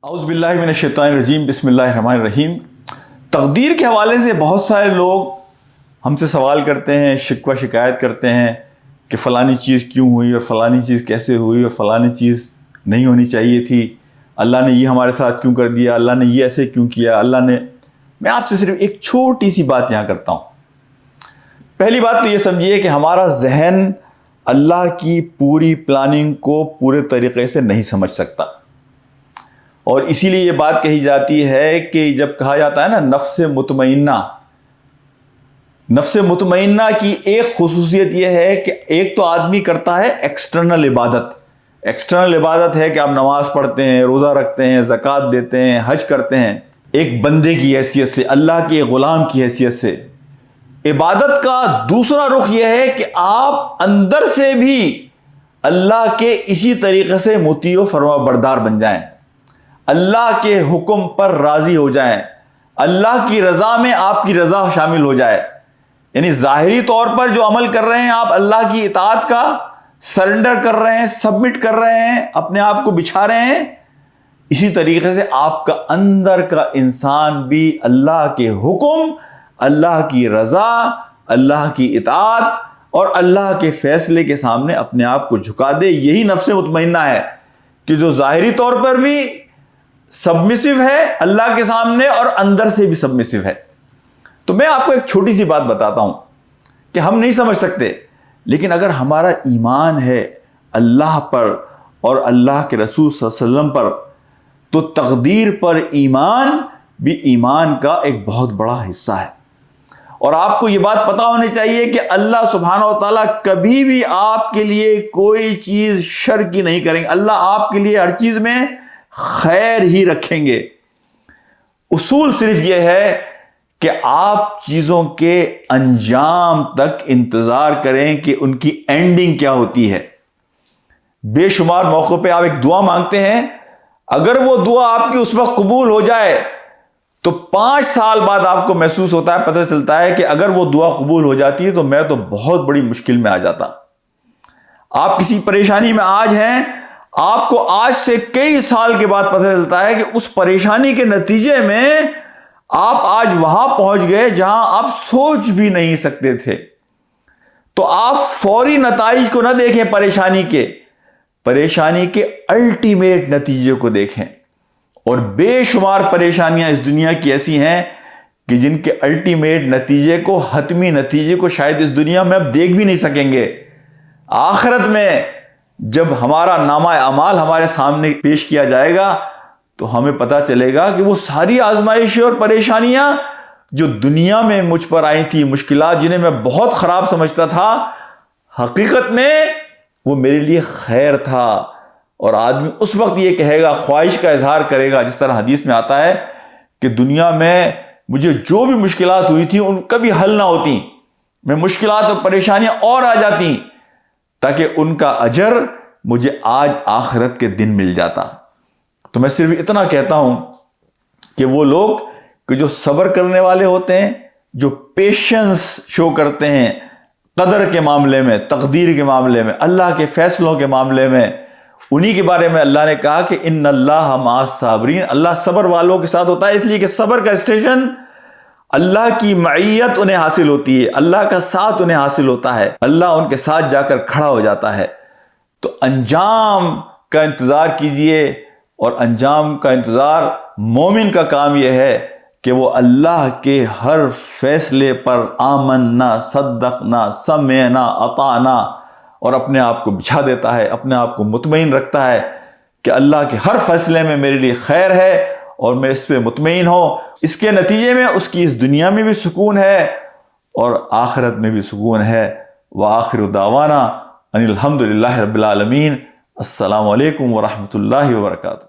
اعوذ باللہ من الشیطان الرجیم، بسم اللہ الرحمن الرحیم۔ تقدیر کے حوالے سے بہت سارے لوگ ہم سے سوال کرتے ہیں، شکوہ شکایت کرتے ہیں کہ فلانی چیز کیوں ہوئی اور فلانی چیز کیسے ہوئی اور فلانی چیز نہیں ہونی چاہیے تھی، اللہ نے یہ ہمارے ساتھ کیوں کر دیا، اللہ نے یہ ایسے کیوں کیا، اللہ نے۔ میں آپ سے صرف ایک چھوٹی سی بات یہاں کرتا ہوں۔ پہلی بات تو یہ سمجھیے کہ ہمارا ذہن اللہ کی پوری پلاننگ کو پورے طریقے سے نہیں سمجھ سکتا، اور اسی لیے یہ بات کہی جاتی ہے کہ جب کہا جاتا ہے نا نفس مطمئنہ کی ایک خصوصیت یہ ہے کہ ایک تو آدمی کرتا ہے ایکسٹرنل عبادت ہے کہ آپ نماز پڑھتے ہیں، روزہ رکھتے ہیں، زکوٰۃ دیتے ہیں، حج کرتے ہیں، ایک بندے کی حیثیت سے، اللہ کے غلام کی حیثیت سے۔ عبادت کا دوسرا رخ یہ ہے کہ آپ اندر سے بھی اللہ کے اسی طریقے سے مطیع و فرما بردار بن جائیں، اللہ کے حکم پر راضی ہو جائیں، اللہ کی رضا میں آپ کی رضا شامل ہو جائے۔ یعنی ظاہری طور پر جو عمل کر رہے ہیں آپ اللہ کی اطاعت کا، سرنڈر کر رہے ہیں، سبمٹ کر رہے ہیں، اپنے آپ کو بچھا رہے ہیں، اسی طریقے سے آپ کا اندر کا انسان بھی اللہ کے حکم، اللہ کی رضا، اللہ کی اطاعت اور اللہ کے فیصلے کے سامنے اپنے آپ کو جھکا دے۔ یہی نفس مطمئنہ ہے کہ جو ظاہری طور پر بھی سبمسو ہے اللہ کے سامنے اور اندر سے بھی سبمسو ہے۔ تو میں آپ کو ایک چھوٹی سی بات بتاتا ہوں کہ ہم نہیں سمجھ سکتے، لیکن اگر ہمارا ایمان ہے اللہ پر اور اللہ کے رسول صلی اللہ علیہ وسلم پر، تو تقدیر پر ایمان بھی ایمان کا ایک بہت بڑا حصہ ہے۔ اور آپ کو یہ بات پتہ ہونی چاہیے کہ اللہ سبحانہ و تعالیٰ کبھی بھی آپ کے لیے کوئی چیز شر کی نہیں کریں گے، اللہ آپ کے لیے ہر چیز میں خیر ہی رکھیں گے۔ اصول صرف یہ ہے کہ آپ چیزوں کے انجام تک انتظار کریں کہ ان کی اینڈنگ کیا ہوتی ہے۔ بے شمار موقع پہ آپ ایک دعا مانگتے ہیں، اگر وہ دعا آپ کی اس وقت قبول ہو جائے تو 5 سال بعد آپ کو محسوس ہوتا ہے، پتہ چلتا ہے کہ اگر وہ دعا قبول ہو جاتی ہے تو میں تو بہت بڑی مشکل میں آ جاتا۔ آپ کسی پریشانی میں آج ہیں، آپ کو آج سے کئی سال کے بعد پتہ چلتا ہے کہ اس پریشانی کے نتیجے میں آپ آج وہاں پہنچ گئے جہاں آپ سوچ بھی نہیں سکتے تھے۔ تو آپ فوری نتائج کو نہ دیکھیں پریشانی کے الٹیمیٹ نتیجے کو دیکھیں۔ اور بے شمار پریشانیاں اس دنیا کی ایسی ہیں کہ جن کے الٹیمیٹ نتیجے کو، حتمی نتیجے کو شاید اس دنیا میں اب دیکھ بھی نہیں سکیں گے۔ آخرت میں جب ہمارا نامہ اعمال ہمارے سامنے پیش کیا جائے گا تو ہمیں پتہ چلے گا کہ وہ ساری آزمائشیں اور پریشانیاں جو دنیا میں مجھ پر آئی تھی، مشکلات جنہیں میں بہت خراب سمجھتا تھا، حقیقت میں وہ میرے لیے خیر تھا۔ اور آدمی اس وقت یہ کہے گا، خواہش کا اظہار کرے گا، جس طرح حدیث میں آتا ہے کہ دنیا میں مجھے جو بھی مشکلات ہوئی تھیں ان کبھی حل نہ ہوتی، میں مشکلات اور پریشانیاں اور آ جاتی تاکہ ان کا اجر مجھے آج آخرت کے دن مل جاتا۔ تو میں صرف اتنا کہتا ہوں کہ وہ لوگ کہ جو صبر کرنے والے ہوتے ہیں، جو پیشنس شو کرتے ہیں قدر کے معاملے میں، تقدیر کے معاملے میں، اللہ کے فیصلوں کے معاملے میں، انہی کے بارے میں اللہ نے کہا کہ ان اللہ مع الصابرین، اللہ صبر والوں کے ساتھ ہوتا ہے، اس لیے کہ صبر کا اسٹیشن اللہ کی معیت انہیں حاصل ہوتی ہے، اللہ کا ساتھ انہیں حاصل ہوتا ہے، اللہ ان کے ساتھ جا کر کھڑا ہو جاتا ہے۔ تو انجام کا انتظار کیجئے، اور انجام کا انتظار مومن کا کام یہ ہے کہ وہ اللہ کے ہر فیصلے پر آمنا، صدقنا، سمعنا، اطعنا، اور اپنے آپ کو بچھا دیتا ہے، اپنے آپ کو مطمئن رکھتا ہے کہ اللہ کے ہر فیصلے میں میرے لیے خیر ہے اور میں اس پہ مطمئن ہوں۔ اس کے نتیجے میں اس کی اس دنیا میں بھی سکون ہے اور آخرت میں بھی سکون ہے۔ وآخر دعوانا ان الحمد للہ رب العالمین۔ السلام علیکم ورحمۃ اللہ وبرکاتہ۔